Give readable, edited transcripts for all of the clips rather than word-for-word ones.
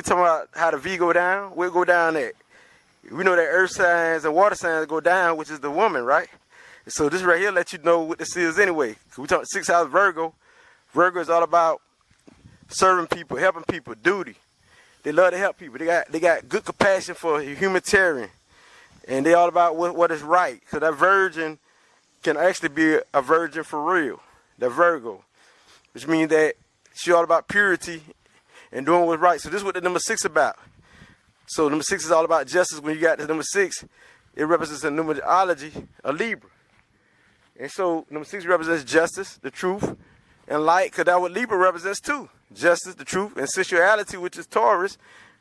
we talking about how the V go down, we'll go down that. We know that earth signs and water signs go down, which is the woman, right? So this right here let you know what this is anyway. We talk 6th house Virgo. Virgo is all about serving people, helping people, duty. They love to help people. They got good compassion for humanitarian. And they all about what is right. So that virgin can actually be a virgin for real. That Virgo. Which means that she all about purity and doing what's right. So this is what the number 6 about. So number 6 is all about justice. When you got the number 6, it represents in numerology a Libra. And so number 6 represents justice, the truth, and light, because that's what Libra represents too. Justice, the truth, and sensuality, which is Taurus,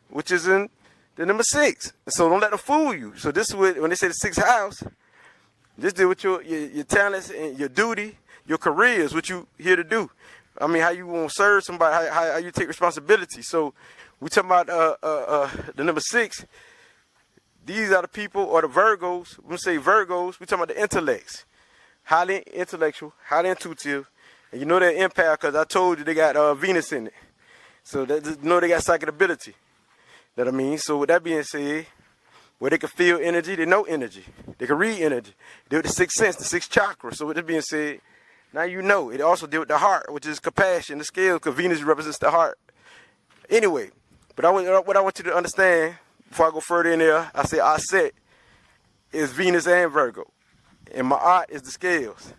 which is in the number 6. So don't let them fool you. So this is what, when they say the 6th house, just deal with your talents and your duty, your careers, what you here to do. I mean, how you want to serve somebody, how you take responsibility. So we talking about the number 6. These are the people, or the Virgos. When we say Virgos, we talking about the intellects. Highly intellectual, highly intuitive. And you know they're empath because I told you they got Venus in it. So that, you know they got psychic ability. That I mean. So with that being said, where they can feel energy, they know energy. They can read energy. They with the 6th sense, the 6th chakra. So with that being said, now you know. It also deal with the heart, which is compassion, the scale, because Venus represents the heart. Anyway, but what I want you to understand, before I go further in there, I say Aset is Venus and Virgo. And Ma'at is the scales.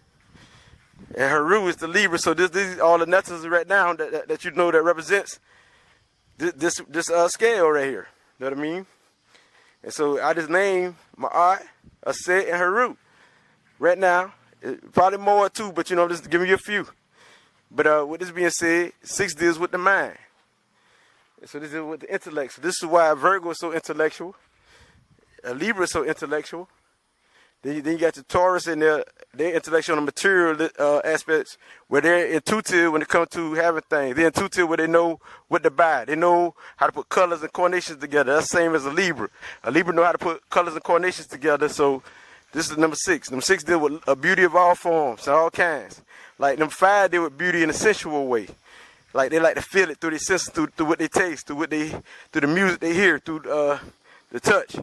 And Heru is the Libra. So this is all the necessary right now that you know that represents this scale right here. You know what I mean? And so I just named Ma'at, Aset, and Heru. Right now, probably more too, but you know, just giving you a few. But with this being said, 6 deals with the mind. And so this is with the intellect. So this is why Virgo is so intellectual. Libra is so intellectual. Then you got your Taurus and their intellectual and material aspects, where they're intuitive when it comes to having things. They're intuitive where they know what to buy. They know how to put colors and coordinations together. That's the same as a Libra. A Libra know how to put colors and coordinations together. So this is number 6. Number 6 deal with a beauty of all forms and all kinds. Like number 5 deal with beauty in a sensual way. Like they like to feel it through their senses, through what they taste, through the music they hear, through the touch.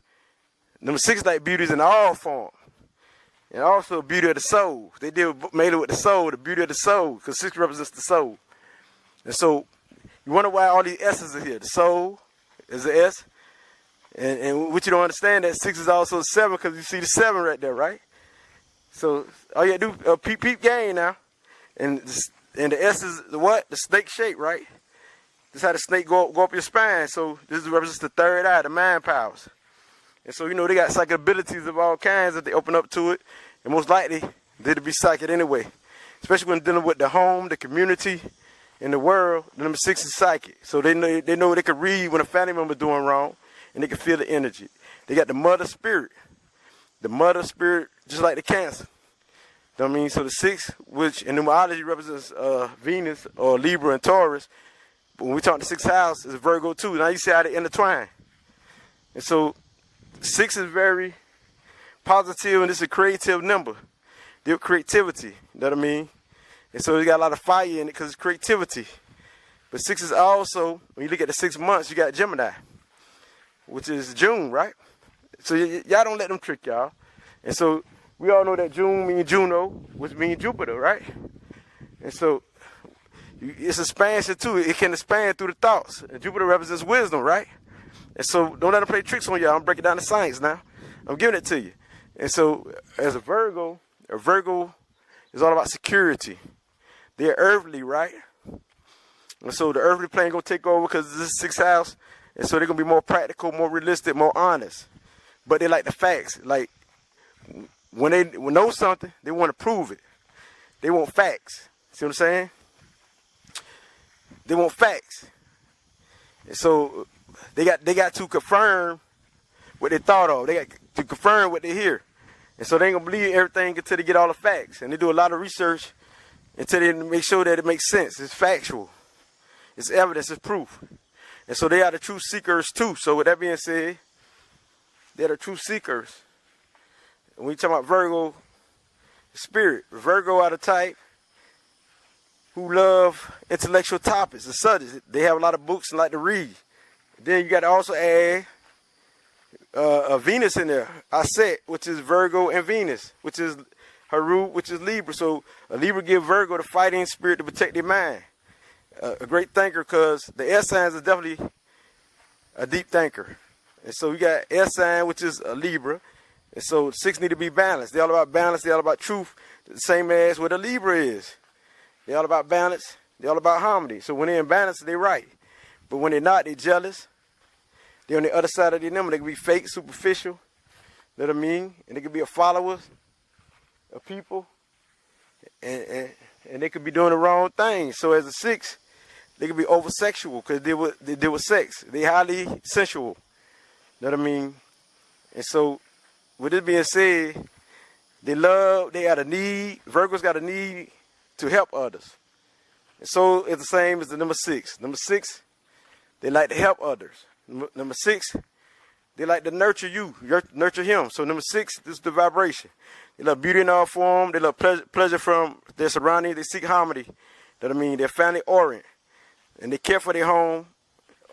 Number 6 like beauties in all forms. And also beauty of the soul. They deal mainly with the soul, the beauty of the soul, because 6 represents the soul. And so you wonder why all these S's are here. The soul is the S. And what you don't understand, that 6 is also 7, because you see the 7 right there, right? So all you gotta do, peep game now. And the S is the what? The snake shape, right? This is how the snake go up your spine. So this represents the 3rd eye, the mind powers. And so, you know, they got psychic abilities of all kinds that they open up to it. And most likely, they'd be psychic anyway. Especially when dealing with the home, the community, and the world. The number 6 is psychic. So they know they can read when a family member doing wrong. And they can feel the energy. They got the mother spirit. The mother spirit, just like the Cancer. You know what I mean? So the 6, which in numerology represents Venus or Libra and Taurus. But when we talk the 6th house, it's Virgo too. Now you see how they intertwine. And so 6 is very positive, and it's a creative number. Deal with creativity, you know what I mean? And so you got a lot of fire in it because it's creativity. But 6 is also, when you look at the 6 months, you got Gemini, which is June, right? So y'all don't let them trick y'all. And so we all know that June means Juno, which means Jupiter, right? And so it's expansion too. It can expand through the thoughts. And Jupiter represents wisdom, right? And so don't let them play tricks on y'all. I'm breaking down the science now. I'm giving it to you. And so as a Virgo is all about security. They're earthly, right? And so the earthly plane going to take over because this is 6th house. And so they're going to be more practical, more realistic, more honest. But they like the facts. Like when they know something, they want to prove it. They want facts. See what I'm saying? They want facts. And so they got to confirm what they thought of. They got to confirm what they hear. And so they ain't going to believe everything until they get all the facts. And they do a lot of research until they make sure that it makes sense. It's factual. It's evidence. It's proof. And so they are the true seekers too. So with that being said, they're the true seekers. And when you talk about Virgo spirit, Virgo are the type who love intellectual topics and subjects. They have a lot of books and like to read. Then you got to also add a Venus in there, Aset, which is Virgo, and Venus, which is her root, which is Libra. So a Libra give Virgo the fighting spirit to protect their mind. A great thinker, because the air signs is definitely a deep thinker. And so you got air sign, which is a Libra. And so 6 need to be balanced. They're all about balance. They're all about truth. The same as what a Libra is. They're all about balance. They're all about harmony. So when they're in balance, they're right. But when they're not, they're jealous. They're on the other side of the number. They can be fake, superficial. You know what I mean? And they could be a follower of people. And they could be doing the wrong thing. So as a 6, they could be over-sexual because they deal with sex. They highly sensual. You know what I mean? And so, with this being said, they got a need. Virgo's got a need to help others. And so it's the same as the number 6. Number 6, they like to help others. Number 6, they like to nurture you, nurture him. So number 6, this is the vibration. They love beauty in all form. They love pleasure from their surroundings. They seek harmony. You know what I mean? They're family oriented. And they care for their home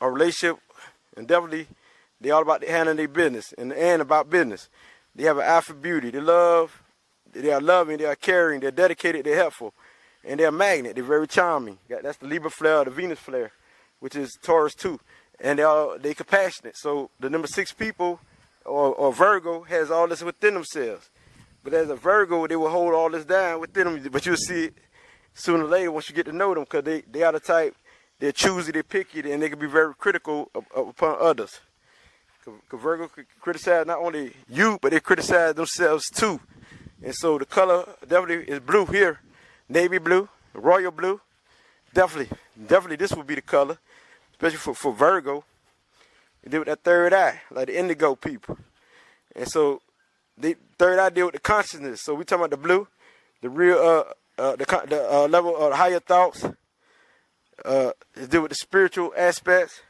or relationship. And definitely, they're all about handling their business and about business. They have an eye for beauty. They are loving, they are caring, they're dedicated, they're helpful. And they're a magnet. They're very charming. That's the Libra flare or the Venus flare, which is Taurus too. And they're compassionate. So the number 6 people or Virgo has all this within themselves. But as a Virgo, they will hold all this down within them. But you'll see it sooner or later once you get to know them, because they are the type, they're choosy, they're picky, and they can be very critical upon others. Because Virgo could criticize not only you, but they criticize themselves too. And so the color definitely is blue here. Navy blue, royal blue. Definitely this would be the color, especially for Virgo. They deal with that third eye, like the indigo people. And so the third eye deal with the consciousness. So we talking about the blue, the real, the level of higher thoughts. They deal with the spiritual aspects.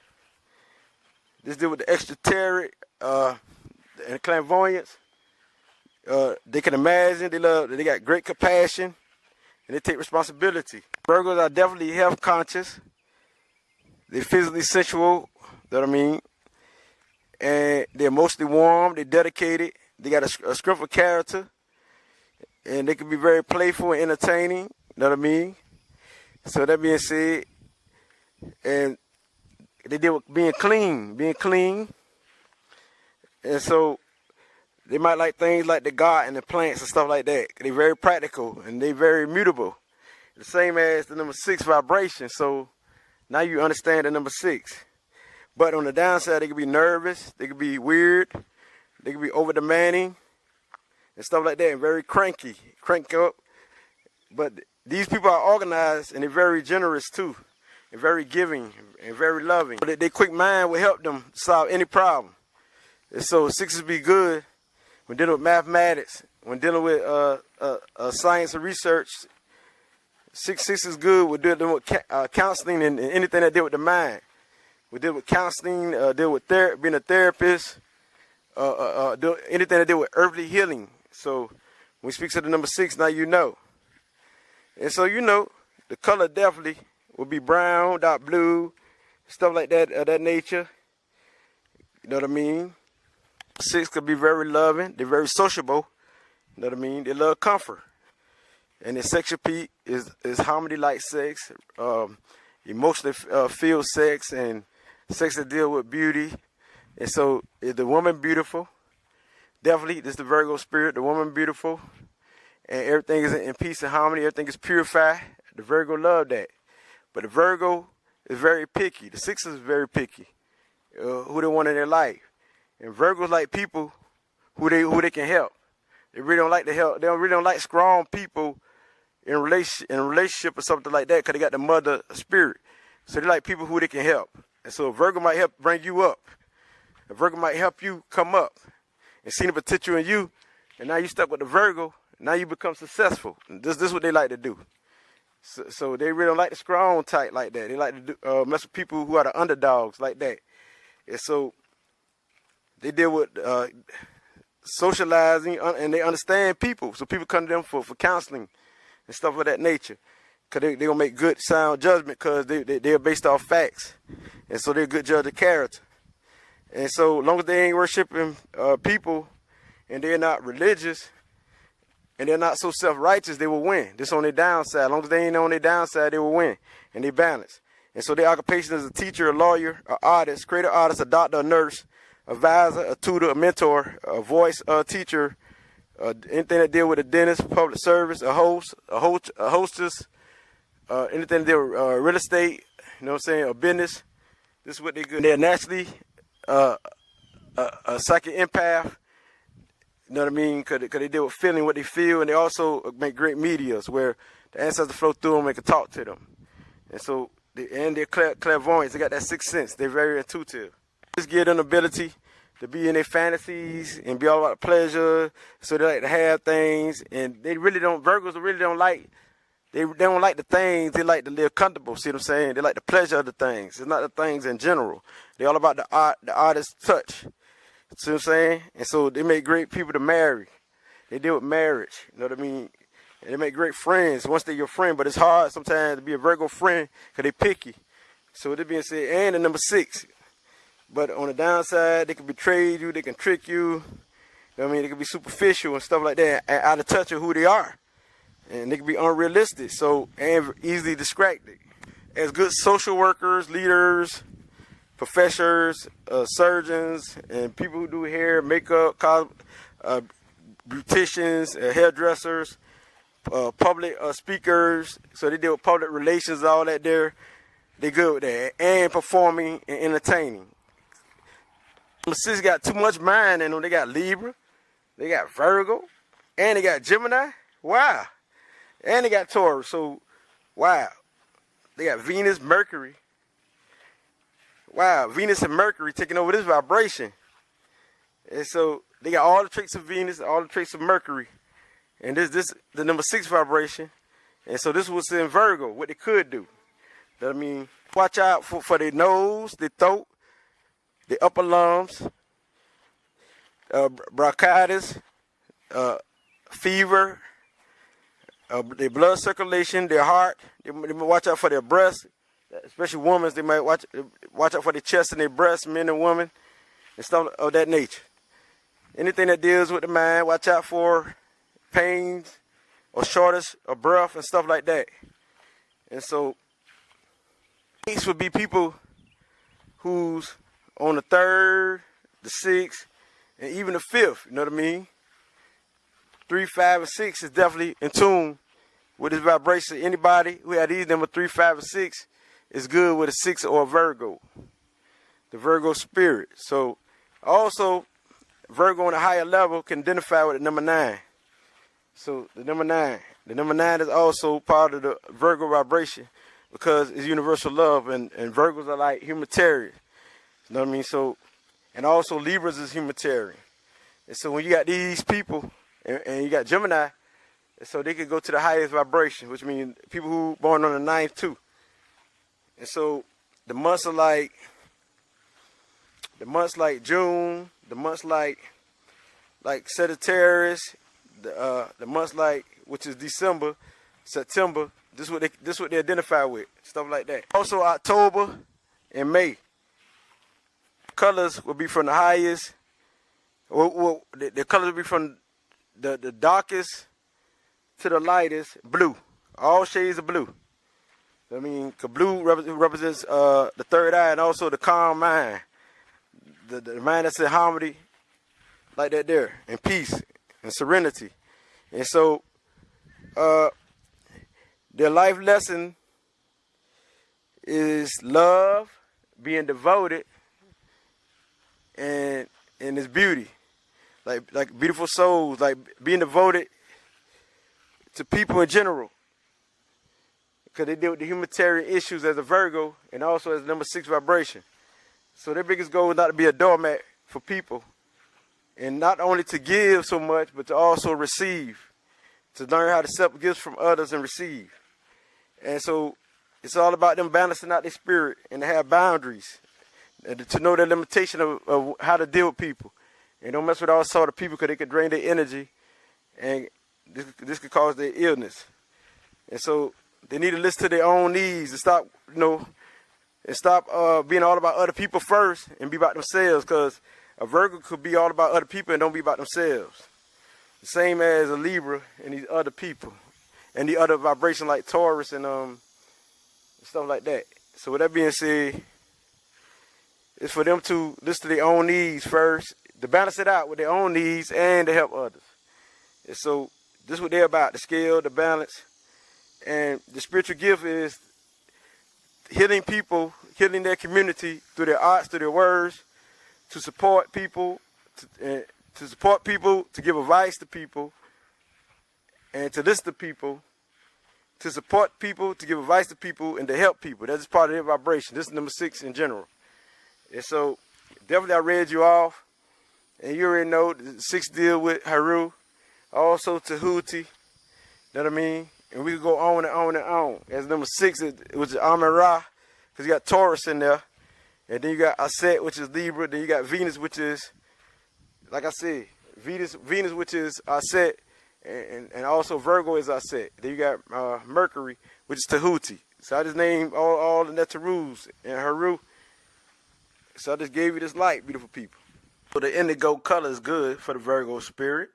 This deal with the extraterritorial and clairvoyance. They can imagine. They got great compassion, and they take responsibility. Virgos are definitely health conscious. They're physically sensual. You know what I mean? And they're emotionally warm. They're dedicated. They got a skillful character, and they can be very playful and entertaining. You know what I mean? So that being said, and they deal with being clean. And so they might like things like the garden and the plants and stuff like that. They're very practical and they're very immutable. The same as the number 6 vibration. So now you understand the number 6. But on the downside, they can be nervous. They can be weird. They can be over demanding and stuff like that, and very crank up. But these people are organized and they're very generous too, and very giving and very loving. But their quick mind will help them solve any problem. And so 6s be good when dealing with mathematics, when dealing with science and research. 6 is good with dealing with counseling and anything that deal with the mind. We deal with counseling, deal with being a therapist, anything that deal with earthly healing. So when we speak to the number 6, now you know. And so you know, the color definitely will be brown, dark blue, stuff like that, of that nature. You know what I mean? 6 could be very loving. They're very sociable. You know what I mean? They love comfort. And their sexual peak is harmony like sex, emotionally filled sex, and sex that deal with beauty. And so is the woman beautiful? Definitely, this is the Virgo spirit, the woman beautiful. And everything is in peace and harmony. Everything is purified. The Virgo love that. But the Virgo is very picky. The 6 is very picky. Who they want in their life. And Virgos like people who they can help. They really don't like to help. They really don't like strong people in relationship or something like that, because they got the mother spirit. So they like people who they can help. And so a Virgo might help bring you up. A Virgo might help you come up and see the potential in you. And now you stuck with the Virgo. Now you become successful. This is what they like to do. So they really don't like the strong type like that. They like to mess with people who are the underdogs like that. And so they deal with socializing, and they understand people. So people come to them for counseling and stuff of that nature. Because they're going to make good, sound judgment, because they're based off facts. And so they're a good judge of character. And so long as they ain't worshiping people and they're not religious and they're not so self-righteous, they will win. This on their downside. As long as they ain't on their downside, they will win. And they balance. And so their occupation is a teacher, a lawyer, an artist, creative artist, a doctor, a nurse, advisor, a tutor, a mentor, a voice, a teacher, anything that deal with a dentist, public service, a host, a hostess, anything that deal with real estate, you know what I'm saying, a business. This is what they good. They're naturally a psychic empath, you know what I mean, because they deal with feeling what they feel, and they also make great medias where the ancestors flow through them and can talk to them. And so, they're clairvoyants. They got that sixth sense. They're very intuitive. Just give them the ability to be in their fantasies and be all about the pleasure. So they like to have things, and they really don't. Virgos really don't like. They don't like the things. They like to live comfortable. See what I'm saying? They like the pleasure of the things. It's not the things in general. They're all about the art, the artist's touch. See what I'm saying? And so they make great people to marry. They deal with marriage. You know what I mean? And they make great friends once they're your friend. But it's hard sometimes to be a Virgo friend because they picky. So with that being said, and the number 6. But on the downside, they can betray you. They can trick you. You know what I mean? They can be superficial and stuff like that, and out of touch of who they are. And they can be unrealistic, so and easily distracted. As good social workers, leaders, professors, surgeons, and people who do hair, makeup, beauticians, hairdressers, public speakers, so they deal with public relations, all that there. They good with that. And performing and entertaining. Number 6 got too much mind in them. They got Libra, they got Virgo, and they got Gemini. Wow. And they got Taurus. So, wow. They got Venus, Mercury. Wow. Venus and Mercury taking over this vibration. And so, they got all the traits of Venus, all the traits of Mercury. And this the number 6 vibration. And so, this was in Virgo, what they could do. I mean, watch out for their nose, their throat, the upper lungs, bronchitis, fever, their blood circulation, their heart. They might watch out for their breasts, especially women. They might watch out for their chest and their breasts, men and women, and stuff of that nature. Anything that deals with the mind, watch out for pains or shortness of breath and stuff like that. And so, these would be people who's on the 3rd, the 6th, and even the 5th, you know what I mean? 3, 5, and 6 is definitely in tune with this vibration. Anybody who had these number 3, 5, and 6 is good with a 6 or a Virgo, the Virgo spirit. So also, Virgo on a higher level can identify with the number 9. So the number 9 is also part of the Virgo vibration because it's universal love, and Virgos are like humanitarian. You know what I mean? So, and also Libras is humanitarian. And so when you got these people, and you got Gemini, so they could go to the highest vibration, which means people who born on the 9th too. And so the months are like June, the months like Sagittarius, the months like, which is December, September. This is what they identify with, stuff like that. Also October and May. Colors will be from the highest. Well, the colors will be from the darkest to the lightest blue. All shades of blue. I mean, blue represents the 3rd eye and also the calm mind. The mind that's in harmony, like that there, and peace and serenity. And so, their life lesson is love, being devoted, and its beauty. Like beautiful souls, like being devoted to people in general. Because they deal with the humanitarian issues as a Virgo and also as number 6 vibration. So their biggest goal is not to be a doormat for people. And not only to give so much, but to also receive. To learn how to accept gifts from others and receive. And so it's all about them balancing out their spirit and to have boundaries. And to know the limitation of how to deal with people. And don't mess with all sort of people because they could drain their energy. And this could cause their illness. And so they need to listen to their own needs and stop, and stop being all about other people first and be about themselves, because a Virgo could be all about other people and don't be about themselves. The same as a Libra and these other people and the other vibration like Taurus and stuff like that. So with that being said, it's for them to listen to their own needs first, to balance it out with their own needs and to help others. And so this is what they're about, the scale, the balance. And the spiritual gift is healing people, healing their community through their arts, through their words, to support people, to give advice to people, and to listen to people, to support people, to give advice to people, and to help people. That's just part of their vibration. This is number 6 in general. And so, definitely I read you off, and you already know the 6 deal with Haru, also Tahuti, you know what I mean? And we could go on and on and on. As number 6, it was Amen-Ra, because you got Taurus in there. And then you got Aset, which is Libra. Then you got Venus, which is, like I said, Venus which is Aset. And also Virgo is Aset. Then you got Mercury, which is Tahuti. So I just named all the Netarus and Haru. So I just gave you this light, beautiful people. So the indigo color is good for the Virgo spirit.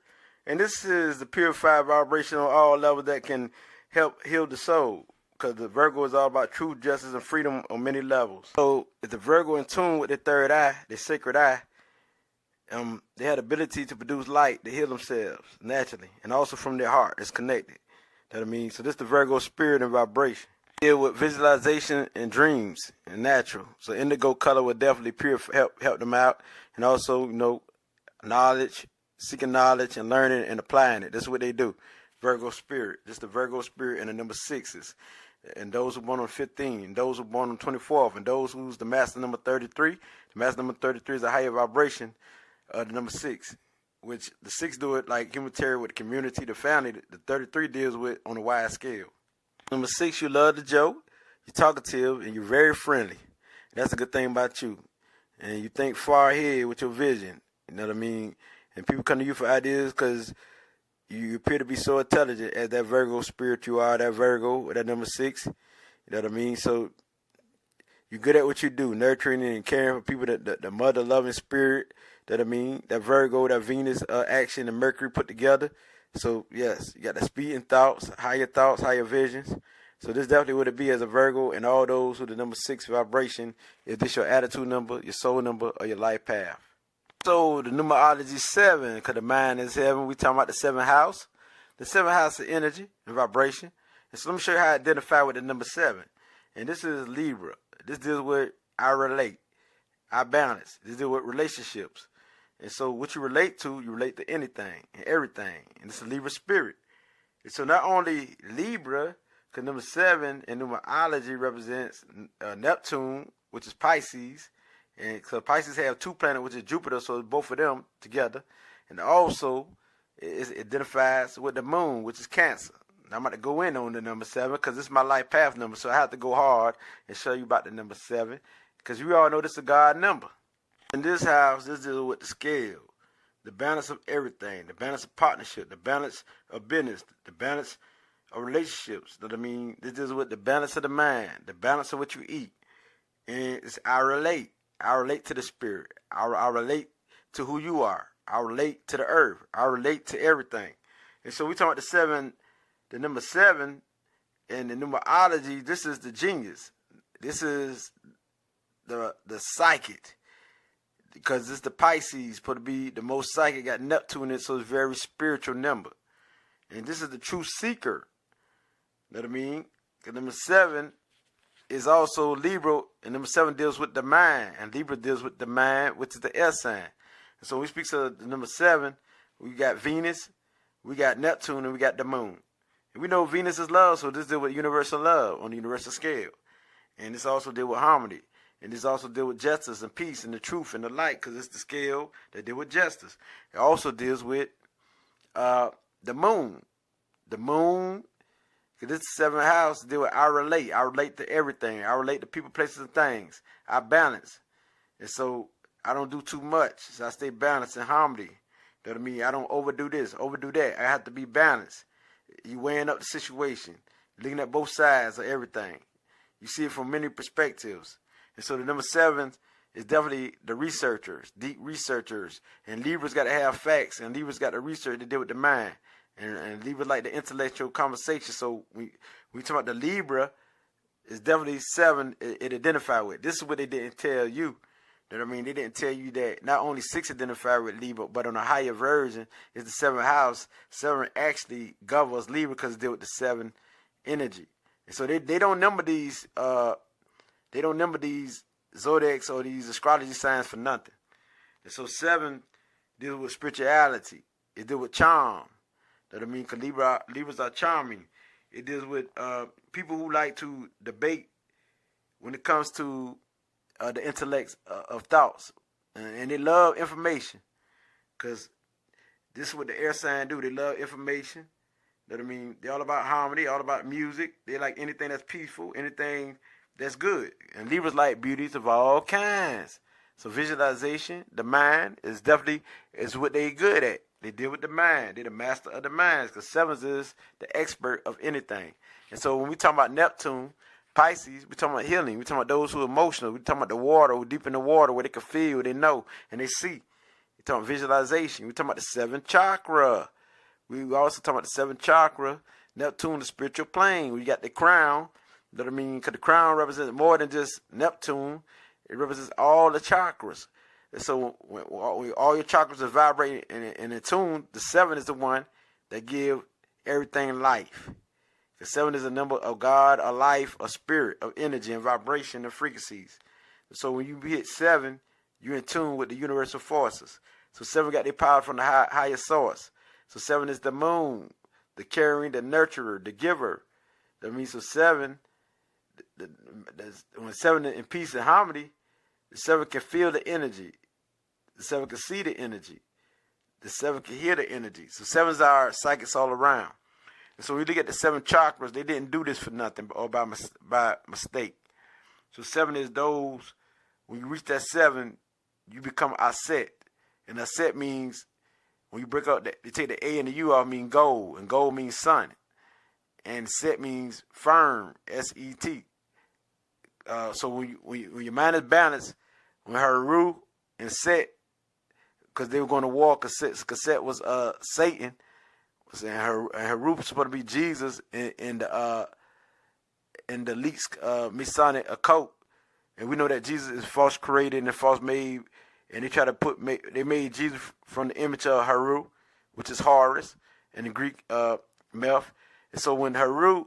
And this is the purified vibration on all levels that can help heal the soul. Because the Virgo is all about truth, justice, and freedom on many levels. So if the Virgo in tune with their third eye, their sacred eye, they had the ability to produce light to heal themselves naturally. And also from their heart, it's connected. You know what I mean? So this is the Virgo spirit and vibration. Deal with visualization and dreams and natural. So indigo color will definitely help them out. And also, knowledge, seeking knowledge and learning and applying it. This is what they do. Virgo spirit. This is the Virgo spirit and the number 6s. And those who were born on 15, and those who were born on 24th, and those who's the master number 33. The master number 33 is a higher vibration of the number 6, which the 6 do it like humanitarian with the community, the family. The 33 deals with on a wide scale. Number 6, you love the joke, you're talkative, and you're very friendly. And that's a good thing about you. And you think far ahead with your vision. You know what I mean? And people come to you for ideas because you appear to be so intelligent as that Virgo spirit you are, that Virgo, with that number 6. You know what I mean? So you're good at what you do, nurturing and caring for people, the mother-loving spirit. You know what I mean? That Virgo, that Venus action, and Mercury put together. So, yes, you got the speed and thoughts, higher visions. So this definitely would it be as a Virgo, and all those with the number 6 vibration, is this your attitude number, your soul number, or your life path? So the numerology 7, because the mind is heaven. We talking about the 7th house. The 7th house is energy and vibration. And so let me show you how I identify with the number 7. And this is Libra. This deals with I relate, I balance. This deals with relationships. And so what you relate to anything and everything. And it's a Libra spirit. And so not only Libra, because number 7 in numerology represents Neptune, which is Pisces. And so Pisces have 2 planets, which is Jupiter, so it's both of them together. And also, it identifies with the moon, which is Cancer. Now, I'm about to go in on the number 7 because this is my life path number, so I have to go hard and show you about the number 7 because we all know this is a God number. In this house, this deals with the scale, the balance of everything, the balance of partnership, the balance of business, the balance of relationships. You know what I mean? This deals with the balance of the mind, the balance of what you eat. And it's I relate. I relate to the spirit. I relate to who you are. I relate to the earth. I relate to everything. And so we talk about the 7, the number 7, and the numerology. This is the genius. This is the psychic, because it's the Pisces, supposed to be the most psychic. Got Neptune in it, so it's a very spiritual number. And this is the true seeker. You know what I mean? Because number 7 is also Libra, and number 7 deals with the mind, and Libra deals with the mind, which is the air sign. And so when we speak of the number 7, we got Venus, we got Neptune, and we got the moon. And we know Venus is love, so this deals with universal love on the universal scale. And this also deals with harmony. And this also deals with justice and peace and the truth and the light, because it's the scale that deals with justice. It also deals with the moon. The moon, because this 7th house deal with I relate. I relate to everything. I relate to people, places, and things. I balance. And so I don't do too much. So I stay balanced in harmony. You know what I mean? I don't overdo this, overdo that. I have to be balanced. You weighing up the situation. Looking at both sides of everything. You see it from many perspectives. And so the number 7 is definitely the researchers, deep researchers. And Libras got to have facts, and Libras got to research to deal with the mind. And Libra like the intellectual conversation. So we talk about the Libra, is definitely 7 it identify with. This is what they didn't tell you. You know what I mean? They didn't tell you that not only 6 identify with Libra, but on a higher version is the 7th house. 7 actually governs Libra because it deals with the 7 energy. And so they don't number these zodiacs or these astrology signs for nothing. And so 7 deals with spirituality. It deals with charm. You know what I mean? Because Libras are charming. It deals with people who like to debate when it comes to the intellect of thoughts. And they love information. Because this is what the air sign do. They love information. You know what I mean? They're all about harmony, all about music. They like anything that's peaceful, anything that's good. And Libras like beauties of all kinds. So visualization, the mind, is definitely is what they good at. They deal with the mind. They're the master of the minds, because 7s is the expert of anything. And so when we talk about Neptune, Pisces, we talking about healing. We talking about those who are emotional. We talking about the water, who deep in the water, where they can feel, they know, and they see. We talking about visualization. We talking about the 7th chakra. We also talking about the 7th chakra. Neptune, the spiritual plane. We got the crown. You know what I mean? Because the crown represents more than just Neptune. It represents all the chakras. And so when all your chakras are vibrating and in tune, the 7 is the one that give everything life. The 7 is a number of God, a life, a spirit, of energy and vibration and frequencies. So when you hit 7, you're in tune with the universal forces. So 7 got their power from the higher source. So 7 is the moon, the caring, the nurturer, the giver. That means so 7, when 7 in peace and harmony, the 7 can feel the energy. The 7 can see the energy. The 7 can hear the energy. So 7s are psychics all around. And so we look at the 7 chakras. They didn't do this for nothing or by mistake. So 7 is those, when you reach that 7, you become Aset. And Aset means, when you break up, they take the A and the U off, mean gold. And gold means sun. And Set means firm, S-E-T. So when your mind is balanced, when Haru and Set, because they were going to war, because Set was Satan, and Haru was supposed to be Jesus in the least Masonic occult, and we know that Jesus is false created and false made, and they try to they made Jesus from the image of Haru, which is Horus in the Greek myth. And so when Haru,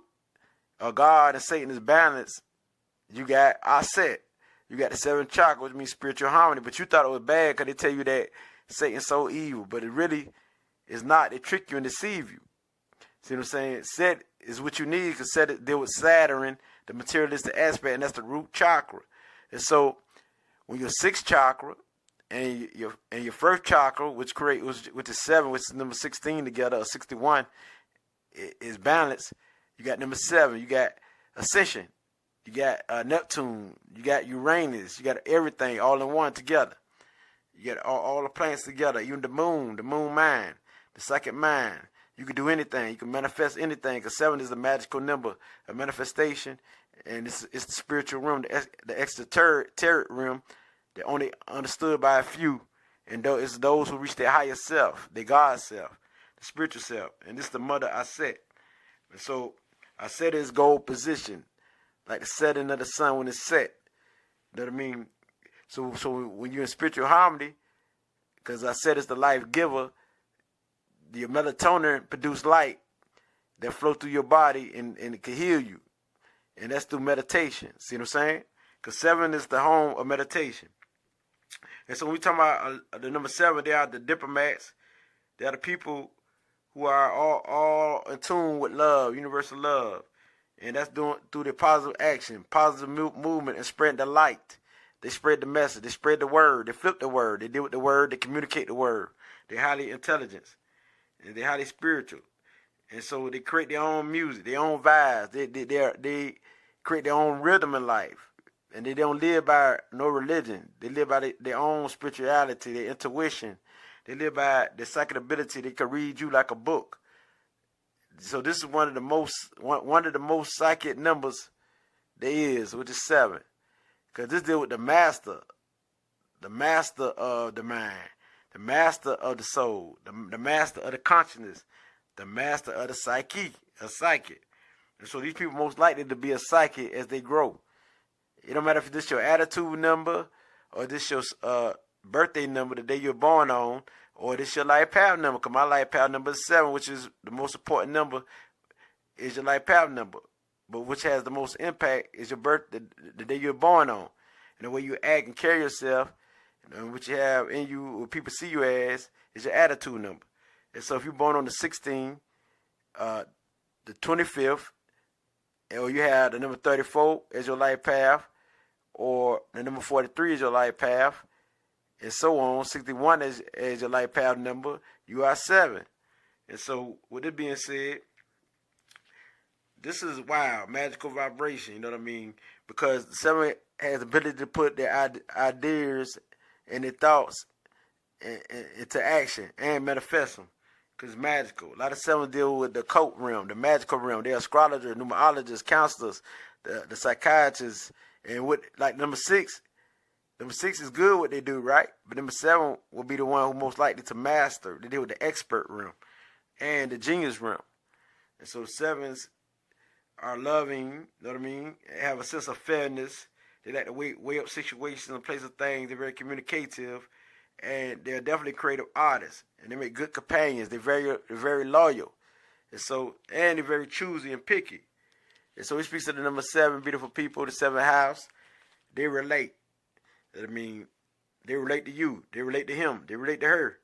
God and Satan is balanced, you got Aset. You got the 7th chakra, which means spiritual harmony. But you thought it was bad because they tell you that Satan's so evil. But it really is not. They trick you and deceive you. See what I'm saying? Set is what you need, because Set deal with Saturn, the materialistic aspect, and that's the root chakra. And so when your 6th chakra and your 1st chakra, which is 7, which is number 16 together, or 61, is balanced, you got number 7. You got Ascension. You got Neptune, you got Uranus, you got everything all in one together. You got all the planets together, even the moon mind, the second mind. You can do anything. You can manifest anything, because 7 is a magical number, a manifestation, and it's the spiritual realm, the extraterrestrial realm, that only understood by a few, and it's those who reach their higher self, their God self, the spiritual self, and this is the mother Aset. And so Aset is gold position, like the setting of the sun when it's set. You know what I mean? So when you're in spiritual harmony, because I said it's the life giver, your melatonin produce light that flow through your body and it can heal you. And that's through meditation. See what I'm saying? Because 7 is the home of meditation. And so when we talk about the number 7, they are the diplomats. They are the people who are all in tune with love, universal love. And that's through their positive action, positive movement, and spreading the light. They spread the message. They spread the word. They flip the word. They deal with the word. They communicate the word. They're highly intelligent. And they're highly spiritual. And so they create their own music, their own vibes. They create their own rhythm in life. And they don't live by no religion. They live by their own spirituality, their intuition. They live by their psychic ability. They can read you like a book. So this is one of the most psychic numbers there is, which is 7. Because this deal with the master of the mind, the master of the soul, the master of the consciousness, the master of the psyche, a psychic. And so these people most likely to be a psychic as they grow. It don't matter if this your attitude number, or this your birthday number, the day you're born on, or this your life path number. Because my life path number is 7, which is the most important number, is your life path number. But which has the most impact is your birth, the day you're born on. And the way you act and carry yourself, and what you have in you, what people see you as, is your attitude number. And so if you're born on the 16th, the 25th, or you have the number 34 as your life path, or the number 43 is your life path, and so on, 61 as your life path number, you are 7. And so with it being said, this is wow, magical vibration, you know what I mean? Because the 7 has the ability to put their ideas and their thoughts into action and manifest them. Because it's magical. A lot of 7 deal with the occult realm, the magical realm. They're astrologers, numerologists, counselors, the psychiatrists. And what, like number 6 is good what they do, right? But number 7 will be the one who most likely to master. They deal with the expert realm and the genius realm. And so 7s are loving, you know what I mean? They have a sense of fairness. They like to weigh up situations and place of things. They're very communicative. And they're definitely creative artists. And they make good companions. They're very loyal. And they're very choosy and picky. And so he speaks to the number 7, beautiful people, the 7th house. They relate. I mean, they relate to you. They relate to him. They relate to her.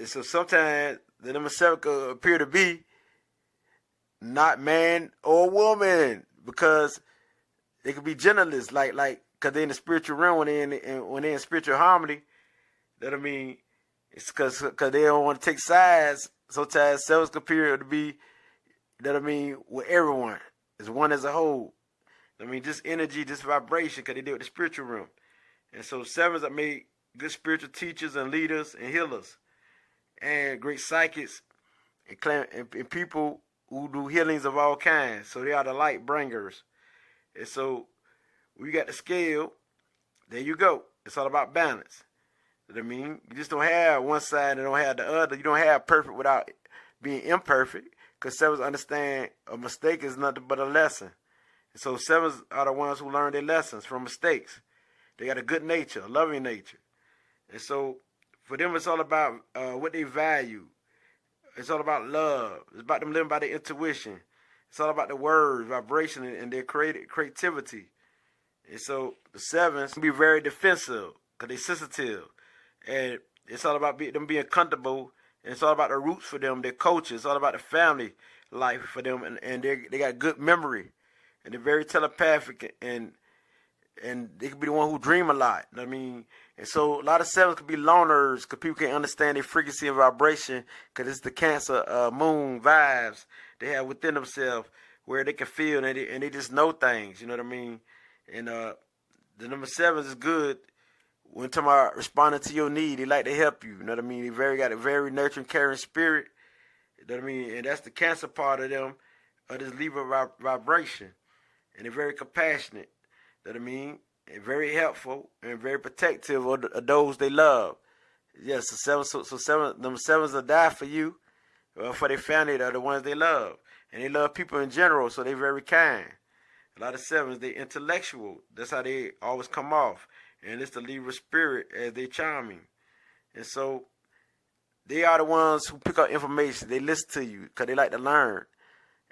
So sometimes the number 7 could appear to be not man or woman, because they could be genderless, like because they're in the spiritual realm, when they're in spiritual harmony. That I mean, it's because they don't want to take sides. Sometimes 7s could appear to be, that I mean, with everyone. It's one as a whole. I mean, just energy, just vibration, because they deal with the spiritual realm. And so 7s are made good spiritual teachers and leaders and healers, and great psychics and people who do healings of all kinds. So they are the light bringers. And so we got the scale. There you go. It's all about balance. You know what I mean? You just don't have one side and don't have the other. You don't have perfect without being imperfect, because 7s understand a mistake is nothing but a lesson. And so 7s are the ones who learn their lessons from mistakes. They got a good nature, a loving nature. And so for them, it's all about what they value. It's all about love. It's about them living by their intuition. It's all about the words, vibration, and their creativity. And so the 7s can be very defensive because they're sensitive. And it's all about them being comfortable. And it's all about the roots for them, their culture. It's all about the family life for them. And they got good memory. And they're very telepathic. And they could be the one who dream a lot. You know what I mean? And so a lot of 7s could be loners because people can't understand their frequency and vibration, because it's the Cancer moon vibes they have within themselves, where they can feel and they just know things. You know what I mean? And the number 7s is good when talking about responding to your need. They like to help you. You know what I mean? They got a very nurturing, caring spirit. You know what I mean? And that's the Cancer part of them, of this Libra vibration. And they're very compassionate. You know what I mean? And very helpful and very protective of those they love. Yes, number 7s will die for you, for their family. They're the ones they love. And they love people in general, so they're very kind. A lot of 7s, they're intellectual. That's how they always come off. And it's the Libra spirit as they charming. And so they are the ones who pick up information. They listen to you because they like to learn.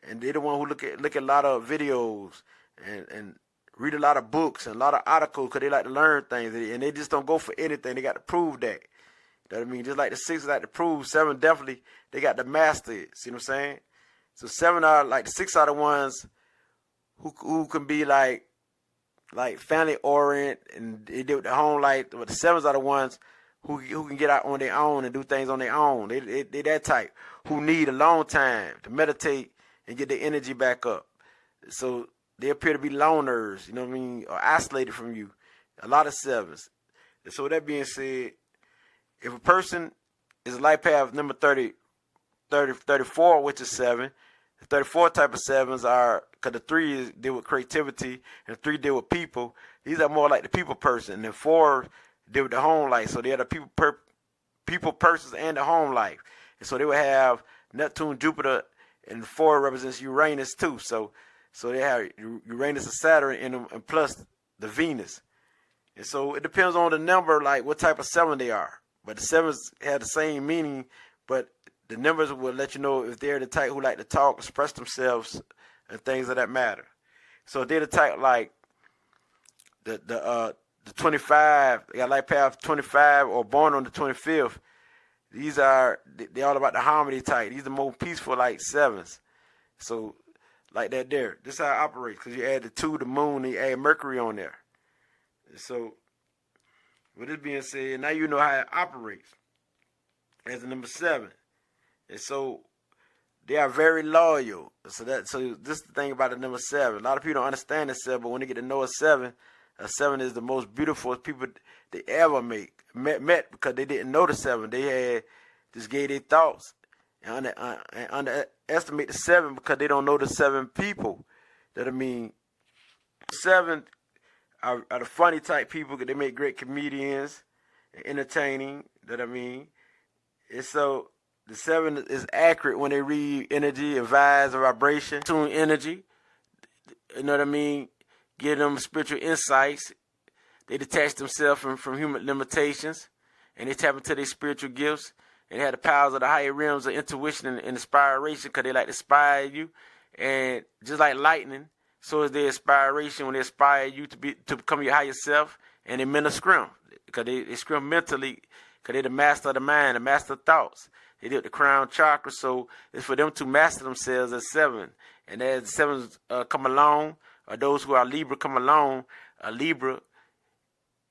And they're the one who look at a lot of videos and read a lot of books and a lot of articles because they like to learn things. And they just don't go for anything. They got to prove that. You know what I mean? Just like the 6s like to prove, 7 definitely, they got to master it. See what I'm saying? So 7 are like the 6 are the ones who can be like family oriented and they deal with the home life. But the 7s are the ones who can get out on their own and do things on their own. They that type who need a long time to meditate and get their energy back up. So they appear to be loners, you know what I mean, or isolated from you. A lot of 7s. And so with that being said, if a person is a life path number 34, which is 7, the 34 type of 7s are, because the 3 deal with creativity and the 3 deal with people. These are more like the people person. And then 4 deal with the home life. So they're the people persons and the home life. And so they would have Neptune, Jupiter, and 4 represents Uranus too. So they have Uranus and Saturn in them, and plus the Venus. And so it depends on the number, like what type of 7 they are. But the 7s have the same meaning, but the numbers will let you know if they're the type who like to talk, express themselves, and things of that matter. So if they're the type like the 25, they got life path 25 or born on the 25th. They're all about the harmony type. These are the more peaceful like 7s. So like that there. This is how it operates, because you add the 2, the moon, and you add Mercury on there. So, with this being said, now you know how it operates as the number 7. And so, they are very loyal. So this is the thing about the number 7. A lot of people don't understand the 7, but when they get to know a 7 is the most beautiful people they ever met because they didn't know the 7. They had just gave their thoughts and underestimate the 7 because they don't know the 7 people. That I mean, 7 are the funny type people because they make great comedians and entertaining. That I mean, and so the 7 is accurate when they read energy and vibes and vibration, tune energy. You know what I mean? Give them spiritual insights. They detach themselves from human limitations, and they tap into their spiritual gifts. And they have the powers of the higher realms of intuition and inspiration because they like to inspire you. And just like lightning, so is their inspiration when they inspire you to become your higher self. And they men are scrim because they scrim mentally because they're the master of the mind, the master of thoughts. They did the crown chakra, so it's for them to master themselves as 7. And as the 7s come along, or those who are Libra come along, Libra,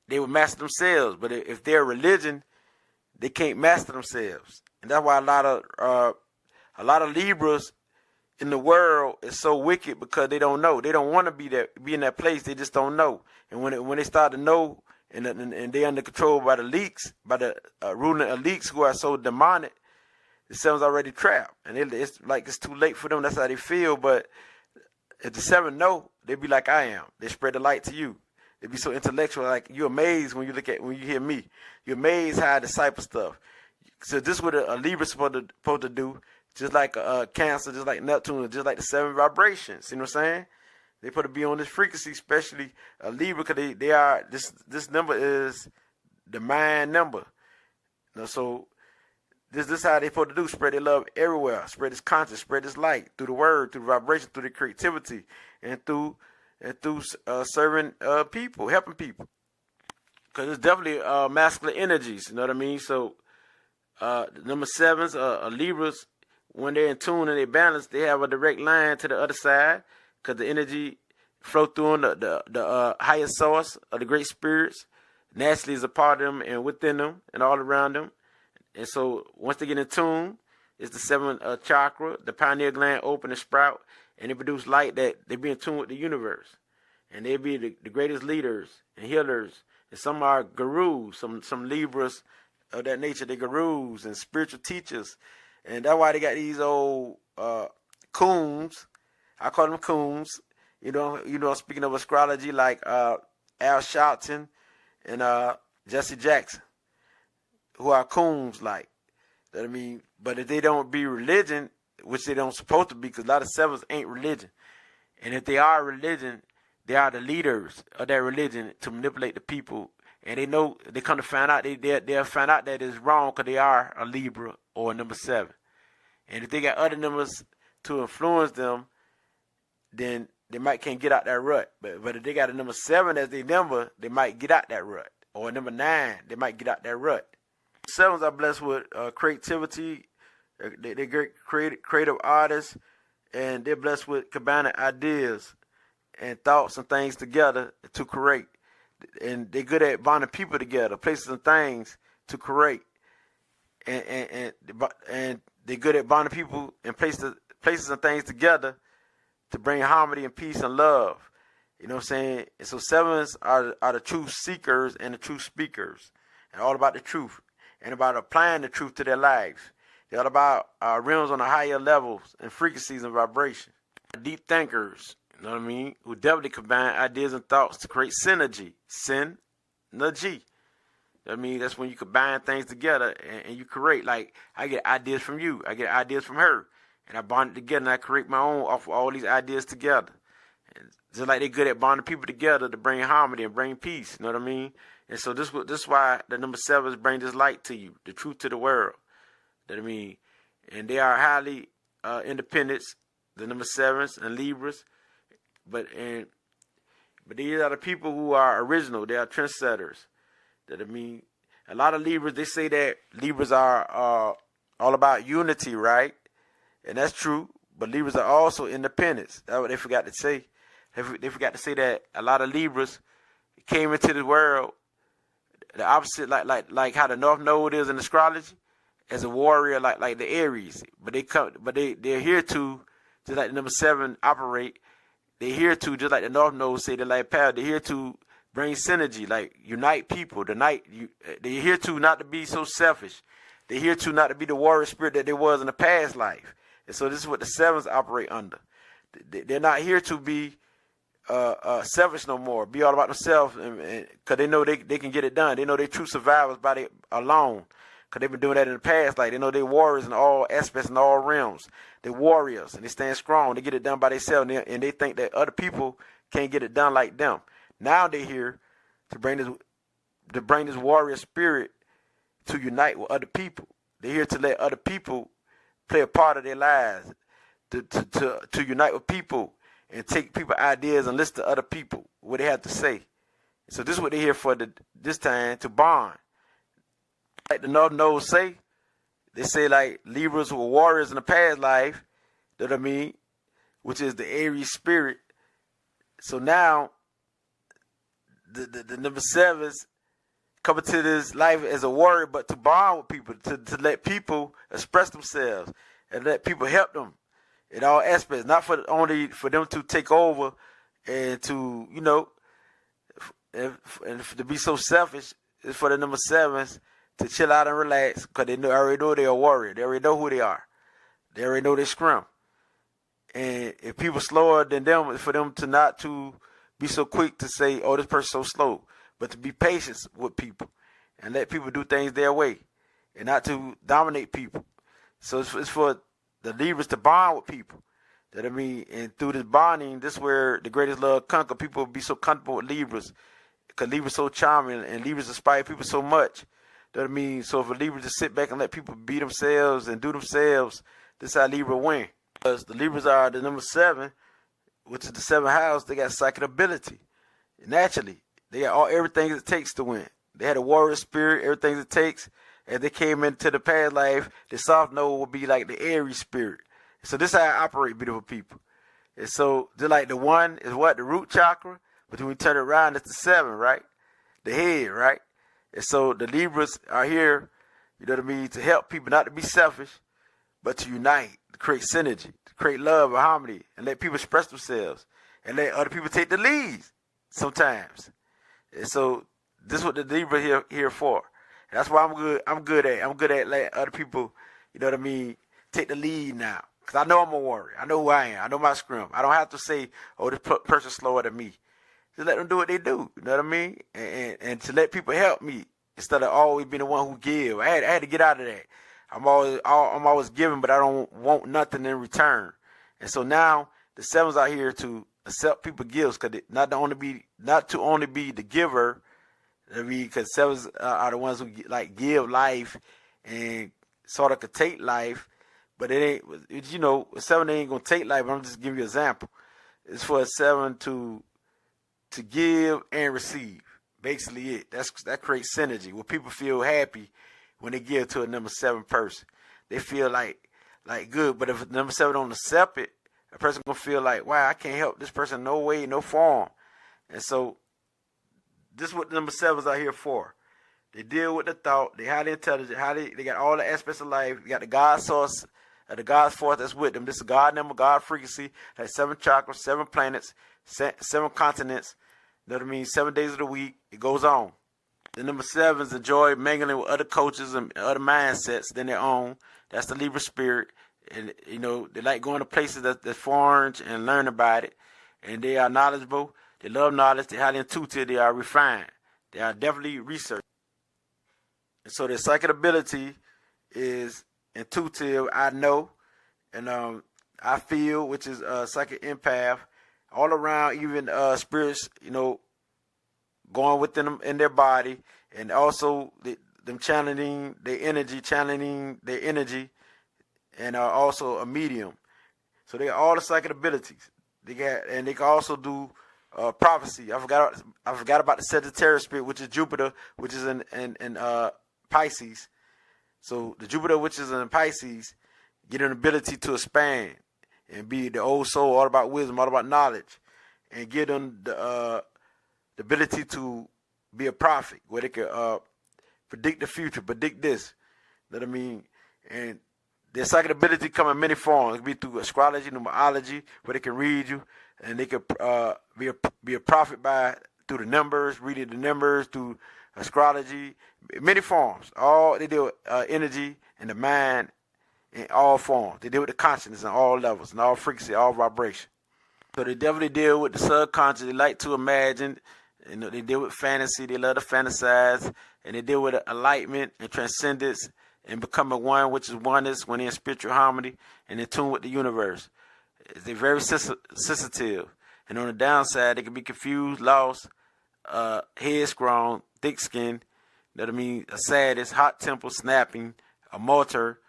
they will master themselves. But if they're religion, they can't master themselves. And that's why a lot of Libras in the world is so wicked because they don't know. They don't want to be in that place. They just don't know. And when they start to know, and they're under control by the leaks, by the ruling elites who are so demonic, the 7's already trapped. And it's like it's too late for them. That's how they feel. But if the 7 know, they be like I am. They spread the light to you. They be so intellectual. Like you're amazed when you hear me. You're amazed how I decipher stuff. So this is what a Libra's supposed to do. Just like Cancer, just like Neptune, just like the 7 vibrations. You know what I'm saying? They supposed to be on this frequency, especially a Libra, because they are this number is the mind number. You know, so this is how they supposed to do. Spread their love everywhere. Spread this conscience. Spread this light through the word, through the vibration, through the creativity, and through serving people, helping people. Because it's definitely masculine energies. You know what I mean? So number 7s, Libras, when they're in tune and they balance, they have a direct line to the other side because the energy flow through them, the higher source of the great spirits naturally is a part of them and within them and all around them. And so once they get in tune, it's the 7th chakra, the pineal gland open and sprout, and they produce light that they be in tune with the universe. And they be the greatest leaders and healers. And some are gurus, some Libras of that nature, they're gurus and spiritual teachers. And that's why they got these old coons. I call them coons. You know, speaking of astrology, like Al Sharpton and Jesse Jackson, who are coons like. That I mean, but if they don't be religion, which they don't supposed to be, because a lot of 7s ain't religion. And if they are religion, they are the leaders of that religion to manipulate the people. And they know, they come to find out, they'll find out that it's wrong because they are a Libra or a number 7. And if they got other numbers to influence them, then they might can't get out that rut. But if they got a number 7 as their number, they might get out that rut. Or a number 9, they might get out that rut. 7s are blessed with creativity. They're great creative artists. And they're blessed with combining ideas and thoughts and things together to create. And they're good at bonding people together, places and things to create. And they're good at bonding people and places and things together to bring harmony and peace and love. You know what I'm saying? And so 7s are the true seekers and the true speakers. And all about the truth. And about applying the truth to their lives. They're all about realms on the higher levels and frequencies and vibrations. Deep thinkers. You know what I mean? Who definitely combine ideas and thoughts to create synergy. Synergy. You know what I mean? That's when you combine things together and you create. Like, I get ideas from you. I get ideas from her. And I bond it together and I create my own off of all these ideas together. And just like they're good at bonding people together to bring harmony and bring peace. You know what I mean? And so this is why the number 7 bring this light to you, the truth to the world. You know what I mean? And they are highly independent, the number 7s and Libras. But these are the people who are original. They are trendsetters. You know what I mean? A lot of Libras, they say that Libras are all about unity, right? And that's true. But Libras are also independents. That's what they forgot to say. They forgot to say that a lot of Libras came into the world the opposite, like how the North Node is in astrology, as a warrior, like the Aries. But they're here to, just like the number 7 operate. They're here to, just like the North Node say, they're like power. They're here to bring synergy, like unite people. They're here to not to be so selfish. They're here to not to be the warrior spirit that they was in the past life. And so this is what the 7s operate under. They're not here to be selfish no more. Be all about themselves, because they know they can get it done. They know they're true survivors by their alone, because they've been doing that in the past. Like, they know they're warriors in all aspects and all realms. They're warriors and they stand strong. They get it done by themselves, and they think that other people can't get it done like them. Now they're here to bring this warrior spirit to unite with other people. They're here to let other people play a part of their lives, to unite with people and take people's ideas and listen to other people, what they have to say. So this is what they're here for this time, to bond. Like the North Node say, they say like Libras were warriors in the past life, you know what I mean, which is the Aries spirit. So now, the number 7s come into this life as a warrior, but to bond with people, to let people express themselves and let people help them in all aspects, not only for them to take over and to, and to be so selfish. It's for the number 7s to chill out and relax, because they already know they're a warrior. They already know who they are. They already know they scrum. And if people slower than them, for them to not to be so quick to say, oh, this person's so slow, but to be patient with people and let people do things their way and not to dominate people. So it's for the Libras to bond with people. That I mean, and through this bonding, this is where the greatest love comes. People will be so comfortable with Libras, because Libras so charming and Libras inspire people so much. That I mean, so if a Libra just sit back and let people be themselves and do themselves, this is how Libra win. Because the Libras are the number 7, which is the 7th house. They got psychic ability. Naturally, they got everything it takes to win. They had a warrior spirit, everything it takes. As they came into the past life, the South Node would be like the Aries spirit. So this is how I operate, beautiful people. And so just like the 1 is what? The root chakra. But when we turn it around, it's the 7, right? The head, right? And so the Libras are here, you know what I mean, to help people, not to be selfish, but to unite, to create synergy, to create love and harmony, and let people express themselves, and let other people take the lead sometimes. And so this is what the Libra here for. And that's why I'm good at letting other people, you know what I mean, take the lead now. Because I know I'm a warrior. I know who I am. I know my scrum. I don't have to say, oh, this person's slower than me. Just let them do what they do. You know what I mean? And to let people help me instead of always being the one who give. I had to get out of that. I'm always giving, but I don't want nothing in return. And so now the 7s are here to accept people's gifts, because not to only be the giver. I mean, because 7s are the ones who like give life and sort of could take life, but it ain't. A 7 ain't gonna take life. But I'm just giving you an example. It's for a 7 to give and receive. Basically, that creates synergy where people feel happy when they give to a number 7 person. They feel like good. But if number 7 don't accept it, a person gonna feel like, wow, I can't help this person no way, no form. And so this is what the number 7s are here for. They deal with the thought. They highly intelligent. They got all the aspects of life. You got the God source, the God's force that's with them. This is God number, God frequency. Has 7 chakras, 7 planets, 7 continents. You know what I mean? 7 days of the week. It goes on. The number 7s enjoy mingling with other coaches and other mindsets than their own. That's the Libra spirit. And, they like going to places that's foreign and learn about it. and they are knowledgeable. They love knowledge. They're highly intuitive. They are refined. They are definitely researched. And so their psychic ability is intuitive, I know, and I feel, which is psychic empath, all around, even spirits, going within them in their body, and also them channeling their energy, and are also a medium. So they got all the psychic abilities. They can also do prophecy. I forgot about the Sagittarius spirit, which is Jupiter, which is in Pisces. So the Jupiter, which is in Pisces, get an ability to expand and be the old soul, all about wisdom, all about knowledge, and give them the ability to be a prophet, where they can predict the future, predict this. You know what I mean? And their psychic ability come in many forms. It can be through astrology, numerology, where they can read you, and they can be a prophet through the numbers, reading the numbers, through astrology, many forms. All they deal with energy and the mind in all forms. They deal with the consciousness in all levels, and all frequency, all vibration. So they definitely deal with the subconscious. They like to imagine. They deal with fantasy. They love to fantasize, and they deal with enlightenment and transcendence and becoming one, which is oneness, when they're in spiritual harmony and in tune with the universe. They're very sensitive, and on the downside, they can be confused, lost, headstrong, thick-skinned. You know what I mean? A sadist, hot-tempered, snapping, a martyr.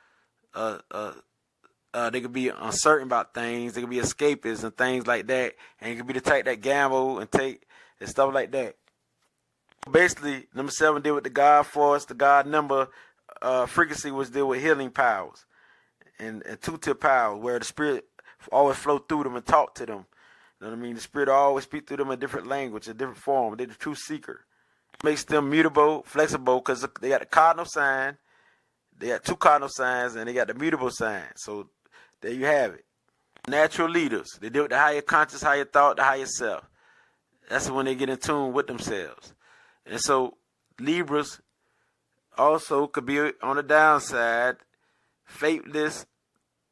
They could be uncertain about things. They could be escapists and things like that. And it could be the type that gamble and take and stuff like that. Basically, number 7 deal with the God force, the God number frequency, was deal with healing powers and intuitive powers, where the spirit always flow through them and talk to them. You know what I mean? The spirit always speak through them in different language, in different form. They're the true seeker. Makes them mutable, flexible, because they got the cardinal sign. They got 2 cardinal signs, and they got the mutable sign. So there you have it. Natural leaders. They deal with the higher conscious, higher thought, the higher self. That's when they get in tune with themselves. And so Libras also could be on the downside, faithless,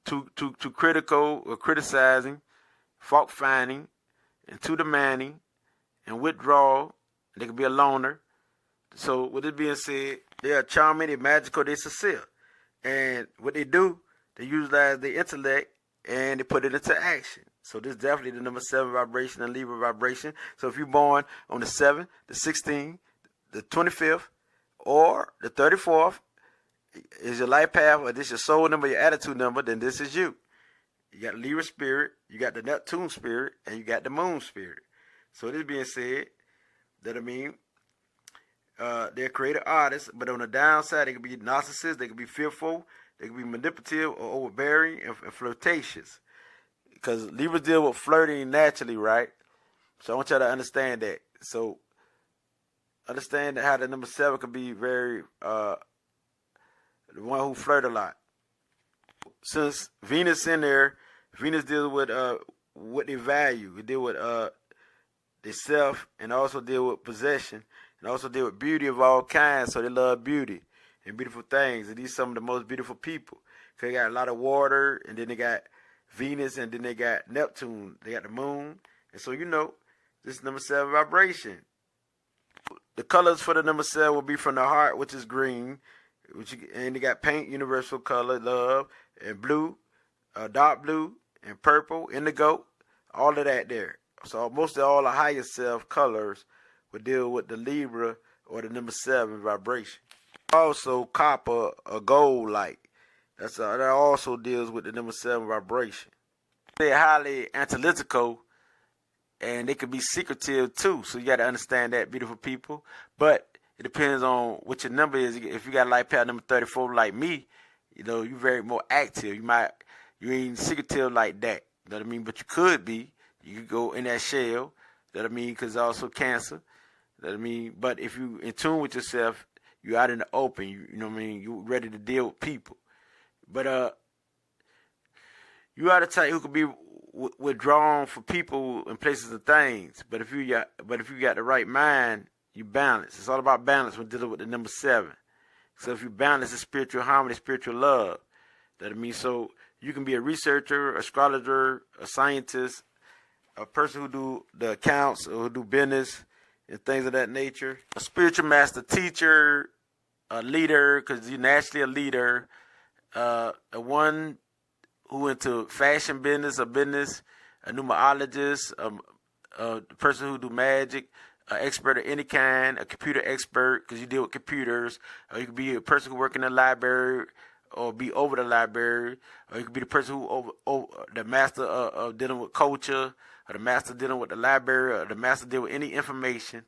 too critical or criticizing, fault finding, and too demanding, and withdrawal. They could be a loner. So with it being said, they are charming, they're magical, they're sincere. And what they do, they utilize their intellect and they put it into action. So this is definitely the number 7 vibration and Libra vibration. So if you're born on the 7th, the 16th, the 25th, or the 34th, is your life path, or this your soul number, your attitude number, then this is you. You got Libra spirit, you got the Neptune spirit, and you got the Moon spirit. So this being said, that I mean, they're creative artists, but on the downside, they could be narcissists, they could be fearful, they could be manipulative or overbearing and flirtatious. Because Libras deal with flirting naturally, right? So I want y'all to understand that. So understand how the number 7 could be very the one who flirt a lot. Since Venus in there, Venus deals with what they value. It deal with their self, and also deal with possession, and also deal with beauty of all kinds. So they love beauty and beautiful things. And these are some of the most beautiful people. Because they got a lot of water, and then they got Venus, and then they got Neptune. They got the moon. And so, this is number 7 vibration. The colors for the number 7 will be from the heart, which is green. And they got pink, universal color, love, and blue, dark blue, and purple, indigo, all of that there. So mostly all the higher self colors will deal with the Libra or the number 7 vibration. Also copper or gold light. That also deals with the number 7 vibration. They're highly analytical, and they can be secretive too. So you got to understand that, beautiful people. But it depends on what your number is. If you got a life path number 34 like me, you're very more active. You ain't secretive like that. You know what I mean? But you could be. You could go in that shell. You know what I mean? Because also Cancer. You know what I mean? But if you in tune with yourself, you out in the open. You know what I mean? You ready to deal with people. But you are the type who could be withdrawn for people and places and things. But if you got the right mind, you balance. It's all about balance when dealing with the number 7. So if you balance the spiritual harmony, spiritual love, that means so you can be a researcher, astrologer, a scientist, a person who do the accounts or who do business and things of that nature. A spiritual master teacher, a leader, because you're naturally a leader. A one who into fashion business, a numerologist, a person who do magic, an expert of any kind, a computer expert, because you deal with computers. Or you could be a person who work in the library, or be over the library, or you could be the person who over the master of dealing with culture, or the master dealing with the library, or the master deal with any information.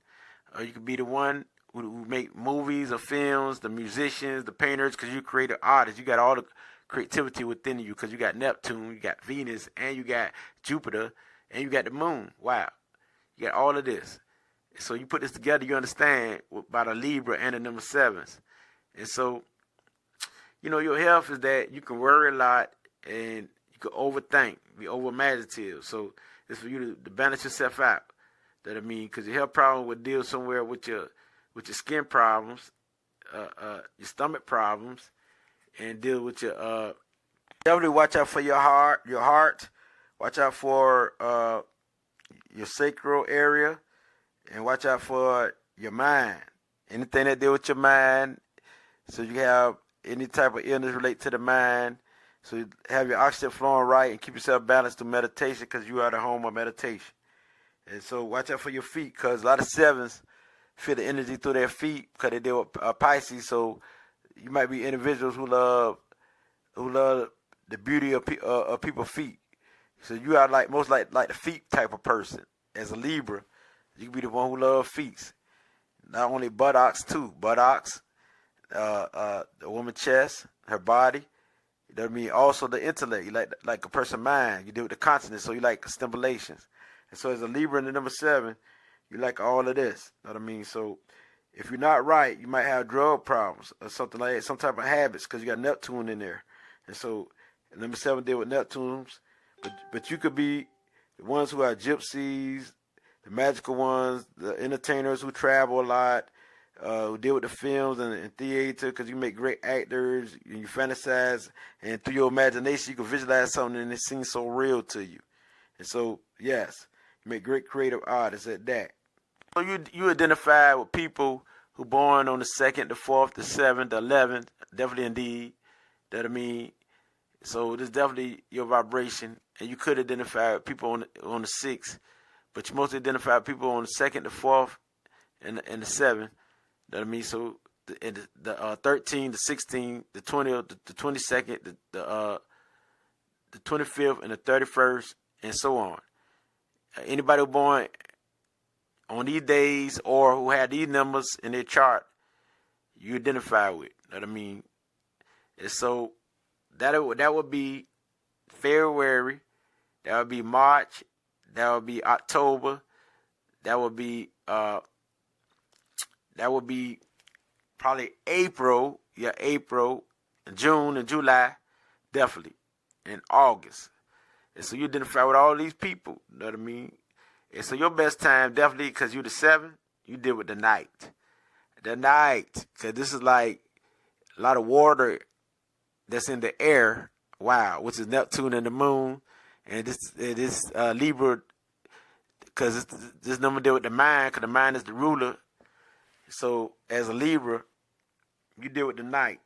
Or you could be the one who make movies or films, the musicians, the painters, because you're creative artist. You got all the creativity within you, because you got Neptune, you got Venus, and you got Jupiter, and you got the moon. Wow. You got all of this. So you put this together, you understand about a Libra and the number 7s. And so, your health is that you can worry a lot and you can overthink, be over imaginative. So it's for you to balance yourself out. That I mean, because your health problem would deal somewhere with your skin problems, your stomach problems, and deal with your definitely watch out for your heart. Watch out for your sacral area, and watch out for your mind. Anything that deal with your mind, so you have any type of illness relate to the mind. So you have your oxygen flowing right and keep yourself balanced through meditation, because you are the home of meditation. And so watch out for your feet, because a lot of 7s feel the energy through their feet, because they deal with Pisces. So you might be individuals who love the beauty of people's feet. So you are like the feet type of person. As a Libra, you can be the one who loves feet. Not only buttocks too. Buttocks, the woman's chest, her body. You know what I mean? Also the intellect. You like a person's mind. You deal with the consciousness, so you like stimulations. And so as a Libra in the number 7, you like all of this. You know what I mean? So if you're not right, you might have drug problems or something like that, some type of habits, because you got Neptune in there. And so number 7 deal with Neptunes. But you could be the ones who are gypsies, the magical ones, the entertainers who travel a lot, who deal with the films and theater, because you make great actors, and you fantasize, and through your imagination you can visualize something and it seems so real to you. And so, yes, you make great creative artists at that. So you identify with people who born on the 2nd, the 4th, the 7th, the 11th, definitely indeed. That I mean, so this is definitely your vibration, and you could identify with people on the 6th, but you mostly identify with people on the 2nd, the 4th, and the 7th. That I mean, so the 13, the 16, the 20th, the 22nd, the 25th, and the 31st, and so on. Anybody who born on these days or who had these numbers in their chart, you identify with. That I mean, and so that would be February, that would be March, that would be October, that would be probably April, June and July, definitely, and August. And so you identify with all these people, you know what I mean? And so your best time, definitely, because you're the 7th, you deal with the night. The night, because this is like a lot of water that's in the air, wow, which is Neptune and the moon. And this Libra, because this number deal with the mind, because the mind is the ruler. So as a Libra, you deal with the night.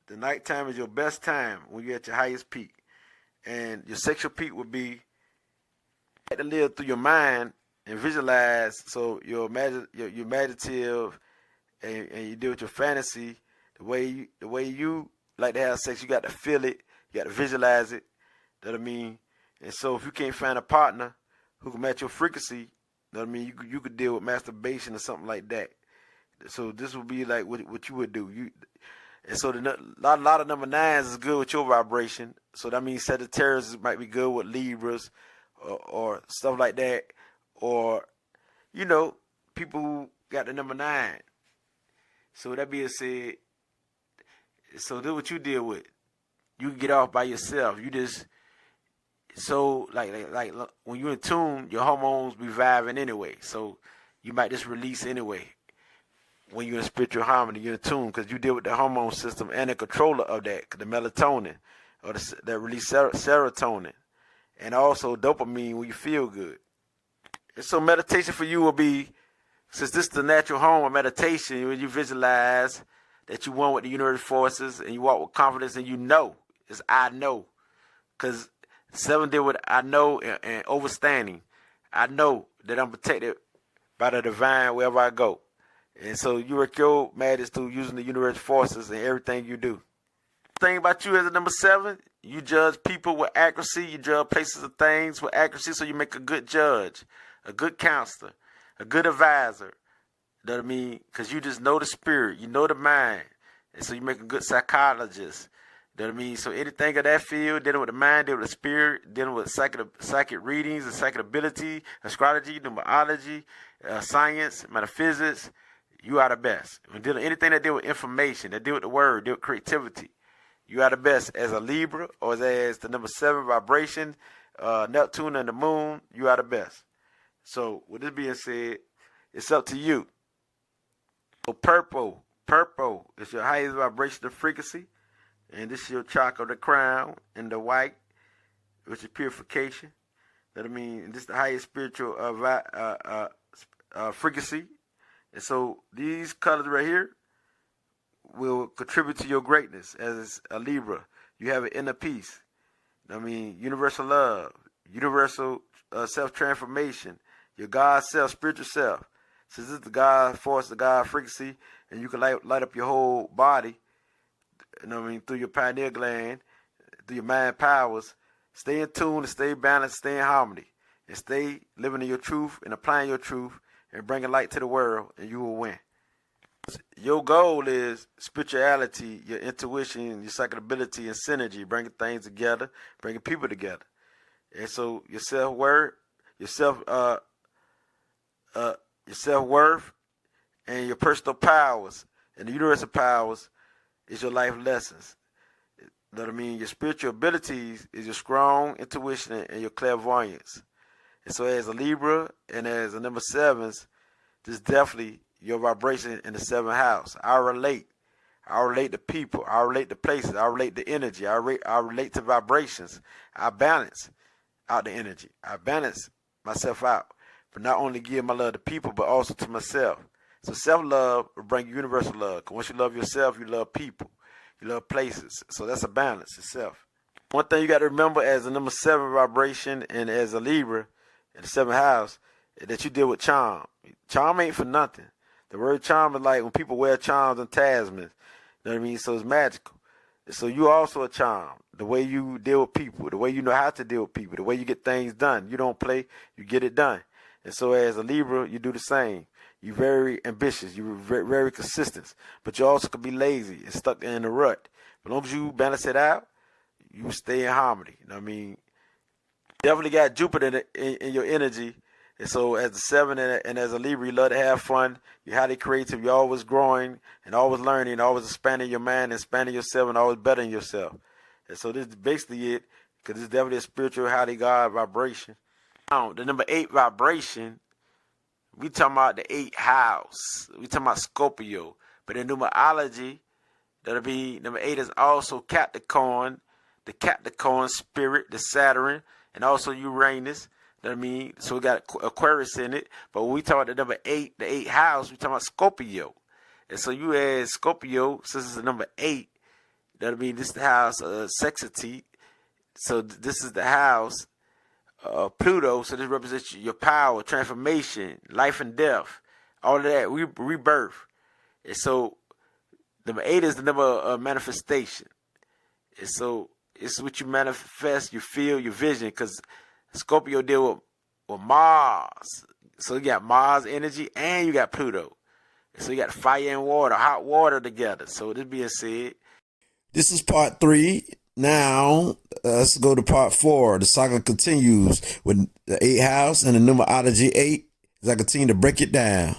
The nighttime is your best time when you're at your highest peak. And your sexual peak would be to live through your mind and visualize. So you're imaginative, and you deal with your fantasy. The way you like to have sex, you got to feel it. You got to visualize it. That I mean. And so if you can't find a partner who can match your frequency, that I mean, you could deal with masturbation or something like that. So this would be like what you would do. And so a lot of number 9s is good with your vibration. So that means Sagittarius might be good with Libras or stuff like that. Or, people who got the number 9. So that being said, so this is what you deal with. You can get off by yourself. You just, so like when you're in tune, your hormones be vibing anyway. So you might just release anyway. When you're in spiritual harmony, you're in tune, because you deal with the hormone system and the controller of that, the melatonin, or that release serotonin, and also dopamine when you feel good. And so meditation for you will be, since this is the natural home of meditation, when you visualize that you one with the universe forces and you walk with confidence and you know, it's I know. Because 7 deal with I know and overstanding. I know that I'm protected by the divine wherever I go. And so you work your madness through using the universe forces in everything you do. The thing about you as a number 7, you judge people with accuracy. You judge places and things with accuracy, so you make a good judge, a good counselor, a good advisor. You know what I mean? Because you just know the spirit, you know the mind. And so you make a good psychologist. You know what I mean? So anything of that field, dealing with the mind, dealing with the spirit, dealing with psychic readings and psychic ability, astrology, numerology, science, metaphysics, you are the best. When dealing anything that deal with information, that deal with the word, deal with creativity, you are the best. As a Libra or as the number 7 vibration, Neptune and the moon, you are the best. So with this being said, it's up to you. So purple is your highest vibrational frequency. And this is your chakra, the crown, and the white, which is purification. That I mean, this is the highest spiritual frequency. And so these colors right here will contribute to your greatness as a Libra. You have an inner peace. I mean, universal love, universal self-transformation, your God self, spiritual self. Since this is the God force, the God frequency, and you can light up your whole body, you know what I mean, through your pineal gland, through your mind powers, stay in tune and stay balanced, stay in harmony, and stay living in your truth and applying your truth and bringing light to the world, and you will win. Your goal is spirituality, your intuition, your psychic ability, and synergy, bringing things together, bringing people together. And so your self-worth, your self-worth, and your personal powers, and the universal powers is your life lessons. You know what I mean? Your spiritual abilities is your strong intuition and your clairvoyance. And so as a Libra and as a number 7s, this is definitely your vibration in the 7th house. I relate to people. I relate to places. I relate to energy. I relate to vibrations. I balance out the energy. I balance myself out. But not only give my love to people, but also to myself. So self-love will bring you universal love. Because once you love yourself, you love people. You love places. So that's a balance itself. One thing you got to remember as a number 7 vibration and as a Libra in the 7th house is that you deal with charm. Charm ain't for nothing. The word charm is like when people wear charms and talismans. You know what I mean? So it's magical. So you also a charm. The way you deal with people, the way you know how to deal with people, the way you get things done. You don't play, you get it done. And so as a Libra, you do the same. You're very ambitious. You're very, very consistent. But you also can be lazy and stuck in a rut. But as long as you balance it out, you stay in harmony. You know what I mean? Definitely got Jupiter in your energy. And so as a 7 and as a Libra, you love to have fun. You're highly creative. You're always growing and always learning, always expanding your mind, expanding yourself, and always bettering yourself. And so this is basically it, because it's definitely a spiritual, highly God vibration. Now, the number 8 vibration, we talking about the 8th house. We talking about Scorpio. But in numerology, that'll be number 8 is also Capricorn, the Capricorn spirit, the Saturn, and also Uranus. You know what I mean? So we got Aquarius in it. But when we talk about the number 8, the 8th house, we talking about Scorpio. And so you as Scorpio, since it's the number 8, that'll mean this is the house of sexity. So this is the house Pluto, so this represents your power, transformation, life and death, all of that, rebirth. And so number 8 is the number of manifestation. And so it's what you manifest, you feel, your vision, because Scorpio deal with Mars. So you got Mars energy and you got Pluto. And so you got fire and water, hot water together. So this being said, this is part 3. Now, let's go to part 4. The saga continues with the 8th house and the numerology 8 as I continue to break it down.